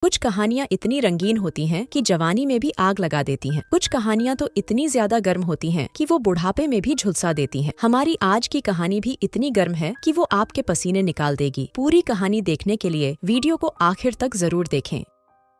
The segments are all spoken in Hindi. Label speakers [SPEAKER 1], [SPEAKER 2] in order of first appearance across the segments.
[SPEAKER 1] कुछ कहानियाँ इतनी रंगीन होती हैं कि जवानी में भी आग लगा देती हैं। कुछ कहानियाँ तो इतनी ज्यादा गर्म होती हैं कि वो बुढ़ापे में भी झुलसा देती हैं। हमारी आज की कहानी भी इतनी गर्म है कि वो आपके पसीने निकाल देगी। पूरी कहानी देखने के लिए वीडियो को आखिर तक जरूर देखें।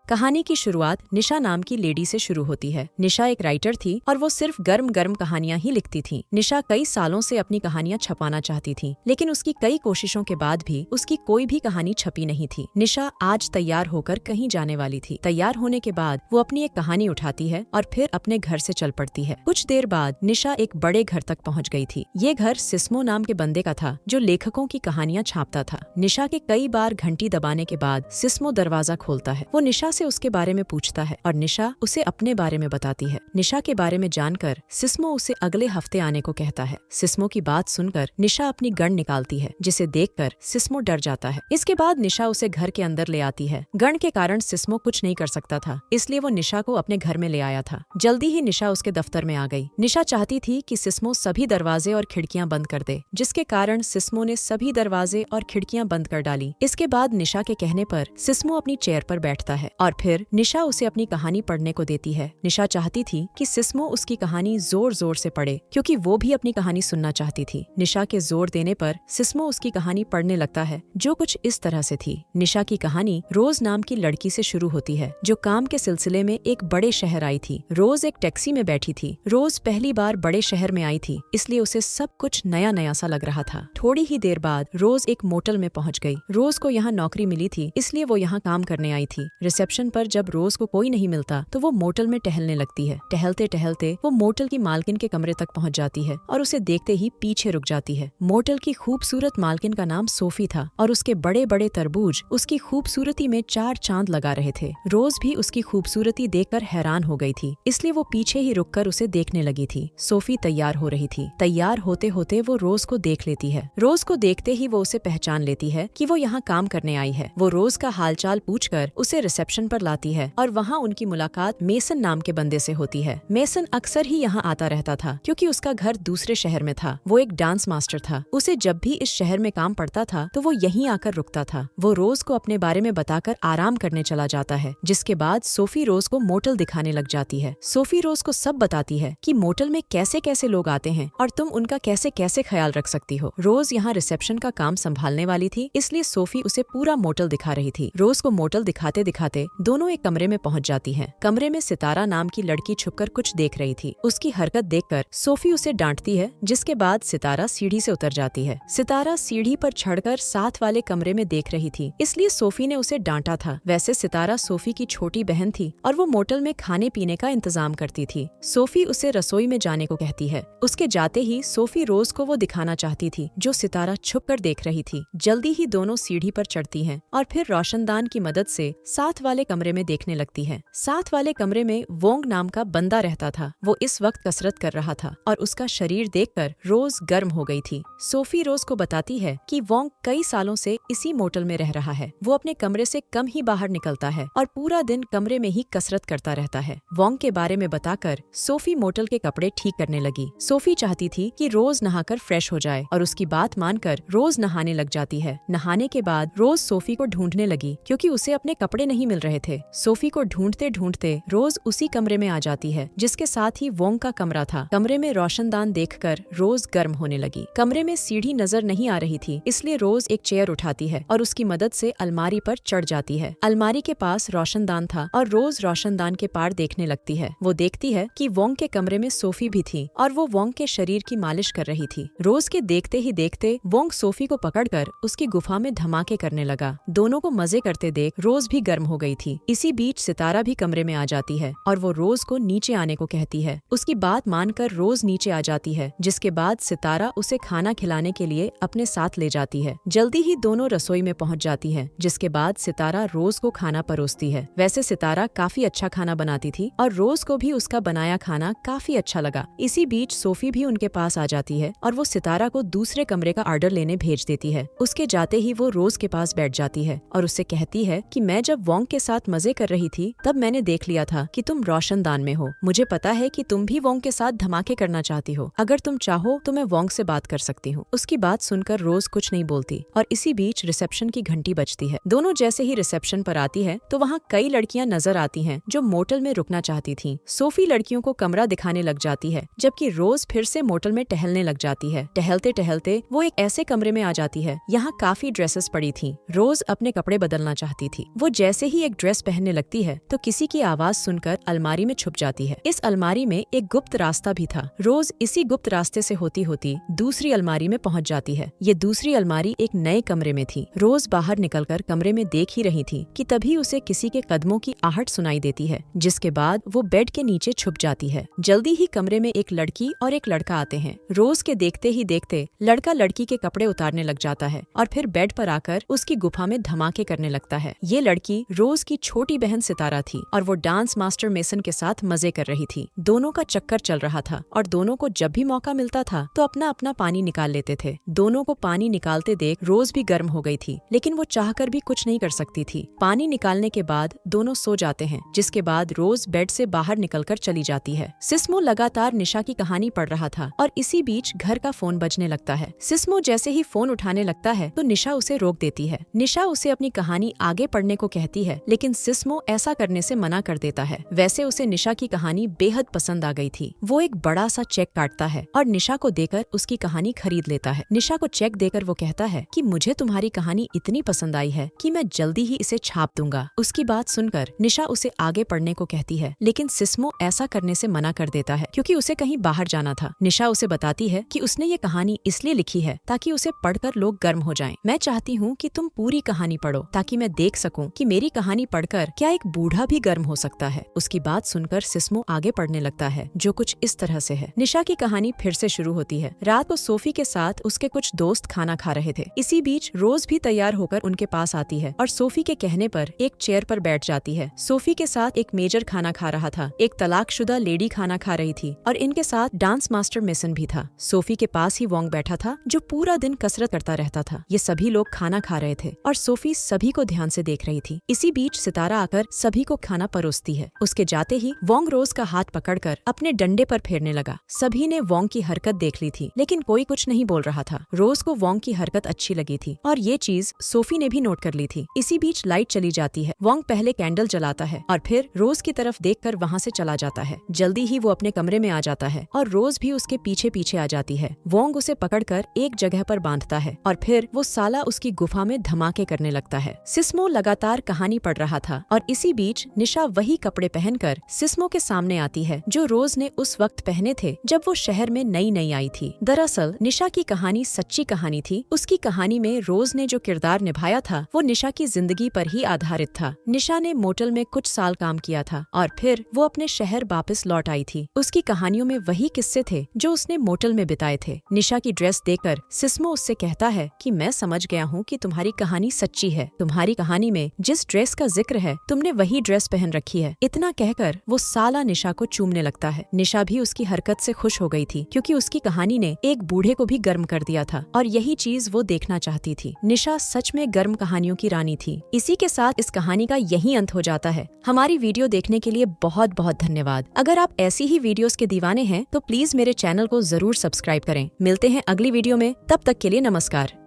[SPEAKER 1] कहानी की शुरुआत निशा नाम की लेडी से शुरू होती है। निशा एक राइटर थी और वो सिर्फ गर्म गर्म कहानियां ही लिखती थी। निशा कई सालों से अपनी कहानियां छपाना चाहती थी, लेकिन उसकी कई कोशिशों के बाद भी उसकी कोई भी कहानी छपी नहीं थी। निशा आज तैयार होकर कहीं जाने वाली थी। तैयार होने के बाद वो अपनी एक कहानी उठाती है और फिर अपने घर से चल पड़ती है। कुछ देर बाद निशा एक बड़े घर तक पहुँच गई थी। ये घर सिस्मो नाम के बंदे का था, जो लेखकों की कहानियां छापता था। निशा के कई बार घंटी दबाने के बाद सिस्मो दरवाजा खोलता है। वो निशा से उसके बारे में पूछता है और निशा उसे अपने बारे में बताती है। निशा के बारे में जानकर सिस्मो उसे अगले हफ्ते आने को कहता है। सिस्मो की बात सुनकर निशा अपनी गन निकालती है, जिसे देखकर सिस्मो डर जाता है। इसके बाद निशा उसे घर के अंदर ले आती है। गन के कारण सिस्मो कुछ नहीं कर सकता था, इसलिए वो निशा को अपने घर में ले आया था। जल्दी ही निशा उसके दफ्तर में आ गई। निशा चाहती थी कि सिस्मो सभी दरवाजे और खिड़कियां बंद कर दे, जिसके कारण सिस्मो ने सभी दरवाजे और खिड़कियां बंद कर डाली। इसके बाद निशा के कहने पर सिस्मो अपनी चेयर पर बैठता है और फिर निशा उसे अपनी कहानी पढ़ने को देती है। निशा चाहती थी कि सिस्मो उसकी कहानी जोर जोर से पढ़े, क्योंकि वो भी अपनी कहानी सुनना चाहती थी। निशा के जोर देने पर सिस्मो उसकी कहानी पढ़ने लगता है, जो कुछ इस तरह से थी। निशा की कहानी रोज नाम की लड़की से शुरू होती है, जो काम के सिलसिले में एक बड़े शहर आई थी। रोज एक टैक्सी में बैठी थी। रोज पहली बार बड़े शहर में आई थी, इसलिए उसे सब कुछ नया नया सा लग रहा था। थोड़ी ही देर बाद रोज एक मोटल में पहुंच गई। रोज को यहाँ नौकरी मिली थी, इसलिए वो यहाँ काम करने आई थी। रिसेप्शन पर जब रोज को कोई नहीं मिलता तो वो मोटल में टहलने लगती है। टहलते टहलते वो मोटल की मालकिन के कमरे तक पहुंच जाती है और उसे देखते ही पीछे रुक जाती है। मोटल की खूबसूरत मालकिन का नाम सोफी था और उसके बड़े बड़े तरबूज उसकी खूबसूरती में चार चांद लगा रहे थे। रोज भी उसकी खूबसूरती देखकर हैरान हो गई थी, इसलिए वो पीछे ही रुककर उसे देखने लगी थी। सोफी तैयार हो रही थी। तैयार होते होते वो रोज को देख लेती है। रोज को देखते ही वो उसे पहचान लेती है कि वो यहाँ काम करने आई है। वो रोज का हालचाल पूछकर उसे रिसेप्शन पर लाती है और वहाँ उनकी मुलाकात मेसन नाम के बंदे से होती है। मेसन अक्सर ही यहाँ आता रहता था, क्योंकि उसका घर दूसरे शहर में था। वो एक डांस मास्टर था। उसे जब भी इस शहर में काम पड़ता था तो वो यहीं आकर रुकता था। वो रोज को अपने बारे में बताकर आराम करने चला जाता है, जिसके बाद सोफी रोज को मोटल दिखाने लग जाती है। सोफी रोज को सब बताती है कि मोटल में कैसे कैसे लोग आते हैं और तुम उनका कैसे कैसे ख्याल रख सकती हो। रोज यहाँ रिसेप्शन का काम संभालने वाली थी, इसलिए सोफी उसे पूरा मोटल दिखा रही थी। रोज को मोटल दिखाते दिखाते दोनों एक कमरे में पहुंच जाती हैं। कमरे में सितारा नाम की लड़की छुपकर कुछ देख रही थी। उसकी हरकत देखकर सोफी उसे डांटती है, जिसके बाद सितारा सीढ़ी से उतर जाती है। सितारा सीढ़ी पर चढ़कर साथ वाले कमरे में देख रही थी, इसलिए सोफी ने उसे डांटा था। वैसे सितारा सोफी की छोटी बहन थी और वो मोटल में खाने पीने का इंतजाम करती थी। सोफी उसे रसोई में जाने को कहती है। उसके जाते ही सोफी रोज को वो दिखाना चाहती थी, जो सितारा छुपकर देख रही थी। जल्दी ही दोनों सीढ़ी पर चढ़ती हैं और फिर रोशनदान की मदद से साथ वाले कमरे में देखने लगती है। साथ वाले कमरे में वोंग नाम का बंदा रहता था। वो इस वक्त कसरत कर रहा था और उसका शरीर देखकर रोज गर्म हो गई थी। सोफी रोज को बताती है कि वोंग कई सालों से इसी मोटल में रह रहा है। वो अपने कमरे से कम ही बाहर निकलता है और पूरा दिन कमरे में ही कसरत करता रहता है। वोंग के बारे में बताकर सोफी मोटल के कपड़े ठीक करने लगी। सोफी चाहती थी कि रोज नहाकर फ्रेश हो जाए और उसकी बात मानकर रोज नहाने लग जाती है। नहाने के बाद रोज सोफी को ढूंढने लगी, क्योंकि उसे अपने कपड़े नहीं मिल रहे थे। सोफी को ढूंढते ढूंढते रोज उसी कमरे में आ जाती है, जिसके साथ ही वोंग का कमरा था। कमरे में रोशनदान देखकर रोज गर्म होने लगी। कमरे में सीढ़ी नजर नहीं आ रही थी, इसलिए रोज एक चेयर उठाती है और उसकी मदद से अलमारी पर चढ़ जाती है। अलमारी के पास रोशनदान था और रोज रोशनदान के पार देखने लगती है। वो देखती है कि वोंग के कमरे में सोफी भी थी और वो वोंग के शरीर की मालिश कर रही थी। रोज के देखते ही देखते वोंग सोफी को पकड़कर उसकी गुफा में धमाके करने लगा। दोनों को मजे करते देख रोज भी गर्म हो गई थी। इसी बीच सितारा भी कमरे में आ जाती है और वो रोज को नीचे आने को कहती है। उसकी बात मानकर रोज नीचे आ जाती है, जिसके बाद सितारा उसे खाना खिलाने के लिए अपने साथ ले जाती है। जल्दी ही दोनों रसोई में पहुंच जाती है, जिसके बाद सितारा रोज को खाना परोसती है। वैसे सितारा काफी अच्छा खाना बनाती थी और रोज को भी उसका बनाया खाना काफी अच्छा लगा। इसी बीच सोफी भी उनके पास आ जाती है और वो सितारा को दूसरे कमरे का ऑर्डर लेने भेज देती है। उसके जाते ही वो रोज के पास बैठ जाती है और उससे कहती है कि मैं जब वोंग के साथ मजे कर रही थी तब मैंने देख लिया था कि तुम रोशनदान में हो। मुझे पता है कि तुम भी वोंग के साथ धमाके करना चाहती हो। अगर तुम चाहो तो मैं वोंग से बात कर सकती हूँ। उसकी बात सुनकर रोज कुछ नहीं बोलती और इसी बीच रिसेप्शन की घंटी बजती है। दोनों जैसे ही रिसेप्शन पर आती है तो वहाँ कई लड़कियाँ नजर आती हैं जो मोटल में रुकना चाहती थीं। सोफी लड़कियों को कमरा दिखाने लग जाती है जबकि रोज फिर से मोटल में टहलने लग जाती है। टहलते टहलते वो एक ऐसे कमरे में आ जाती है यहाँ काफी ड्रेसेस पड़ी थीं। रोज अपने कपड़े बदलना चाहती थी। वो जैसे ही एक ड्रेस पहनने लगती है तो किसी की आवाज सुनकर अलमारी में छुप जाती है। इस अलमारी में एक गुप्त रास्ता भी था। रोज इसी गुप्त रास्ते से होती होती दूसरी अलमारी में पहुंच जाती है। ये दूसरी अलमारी एक नए कमरे में थी। रोज बाहर निकलकर कमरे में देख ही रही थी कि तभी उसे किसी के कदमों की आहट सुनाई देती है, जिसके बाद वो बेड के नीचे छुप जाती है। जल्दी ही कमरे में एक लड़की और एक लड़का आते हैं। रोज के देखते ही देखते लड़का लड़की के कपड़े उतारने लग जाता है और फिर बेड पर आकर उसकी गुफा में धमाके करने लगता है। ये लड़की रोज की छोटी बहन सितारा थी और वो डांस मास्टर मेसन के साथ मजे कर रही थी। दोनों का चक्कर चल रहा था और दोनों को जब भी मौका मिलता था तो अपना अपना पानी निकाल लेते थे। दोनों को पानी निकालते देख रोज भी गर्म हो गई थी, लेकिन वो चाहकर भी कुछ नहीं कर सकती थी। पानी निकालने के बाद दोनों सो जाते हैं, जिसके बाद रोज बेड से बाहर निकलकर चली जाती है। सिस्मो लगातार निशा की कहानी पढ़ रहा था और इसी बीच घर का फोन बजने लगता है। सिस्मो जैसे ही फोन उठाने लगता है तो निशा उसे रोक देती है। निशा उसे अपनी कहानी आगे पढ़ने को कहती है, लेकिन सिस्मो ऐसा करने से मना कर देता है। वैसे उसे निशा की कहानी बेहद पसंद आ गई थी। वो एक बड़ा सा चेक काटता है और निशा को देकर उसकी कहानी खरीद लेता है। निशा को चेक देकर वो कहता है कि मुझे तुम्हारी कहानी इतनी पसंद आई है कि मैं जल्दी ही इसे छाप दूंगा। उसकी बात सुनकर निशा उसे आगे पढ़ने को कहती है, लेकिन सिस्मो ऐसा करने से मना कर देता है क्योंकि उसे कहीं बाहर जाना था। निशा उसे बताती है कि उसने ये कहानी इसलिए लिखी है ताकि उसे पढ़कर लोग गर्म हो जाएं। मैं चाहती हूँ कि तुम पूरी कहानी पढ़ो ताकि मैं देख सकूं कि मेरी कहानी पढ़कर क्या एक बूढ़ा भी गर्म हो सकता है। उसकी बात सुनकर सिस्मो आगे पढ़ने लगता है, जो कुछ इस तरह से है। निशा की कहानी फिर से शुरू होती है। रात को सोफी के साथ उसके कुछ दोस्त खाना खा रहे थे। इसी बीच रोज भी तैयार होकर उनके पास आती है और सोफी के कहने पर एक चेयर पर बैठ जाती है। सोफी के साथ एक मेजर खाना खा रहा था, एक तलाकशुदा लेडी खाना खा रही थी और इनके साथ डांस मास्टर मेसन भी था। सोफी के पास ही वोंग बैठा था जो पूरा दिन कसरत करता रहता था। ये सभी लोग खाना खा रहे थे और सोफी सभी को ध्यान से देख रही थी। इसी बीच सितारा आकर सभी को खाना परोसती है। उसके जाते ही वोंग रोज का हाथ पकड़कर अपने डंडे पर फेरने लगा। सभी ने वोंग की हरकत देख ली थी, लेकिन कोई कुछ नहीं बोल रहा था। रोज को वोंग की हरकत अच्छी लगी थी और ये चीज सोफी ने भी नोट कर ली थी। इसी बीच लाइट चली जाती है। वोंग पहले कैंडल जलाता है और फिर रोज की तरफ देखकर वहाँ से चला जाता है। जल्दी ही वो अपने कमरे में आ जाता है और रोज भी उसके पीछे पीछे आ जाती है। वोंग उसे पकड़कर एक जगह पर बांधता है और फिर वो साला उसकी गुफा में धमाके करने लगता है। सिस्मो लगातार कहानी पढ़ रहा था और इसी बीच निशा वही कपड़े पहनकर सिस्मो के सामने आती है जो रोज ने उस वक्त पहने थे जब वो शहर में नई नई आई थी। दरअसल निशा की कहानी सच्ची कहानी थी। उसकी कहानी में रोज ने जो किरदार निभाया था वो निशा की जिंदगी पर ही आधारित था। निशा ने मोटल में कुछ साल काम किया था और फिर वो अपने शहर वापस लौट आई थी। उसकी कहानियों में वही किस्से थे जो उसने मोटल में बिताए थे। निशा की ड्रेस देखकर सिस्मो उससे कहता है कि मैं समझ गया हूँ कि तुम्हारी कहानी सच्ची है। तुम्हारी कहानी में जिस ड्रेस का जिक्र है तुमने वही ड्रेस पहन रखी है। इतना कहकर वो साला निशा को चूमने लगता है। निशा भी उसकी हरकत से खुश हो गई थी क्योंकि उसकी कहानी ने एक बूढ़े को भी गर्म कर दिया था और यही चीज वो देखना चाहती थी। निशा सच में गर्म कहानियों की रानी थी। इसी के साथ इस कहानी का यही अंत हो जाता है। हमारी वीडियो देखने के लिए बहुत बहुत धन्यवाद। अगर आप ऐसी ही वीडियोस के दीवाने हैं तो प्लीज मेरे चैनल को जरूर सब्सक्राइब करें। मिलते हैं अगली वीडियो में, तब तक के लिए नमस्कार।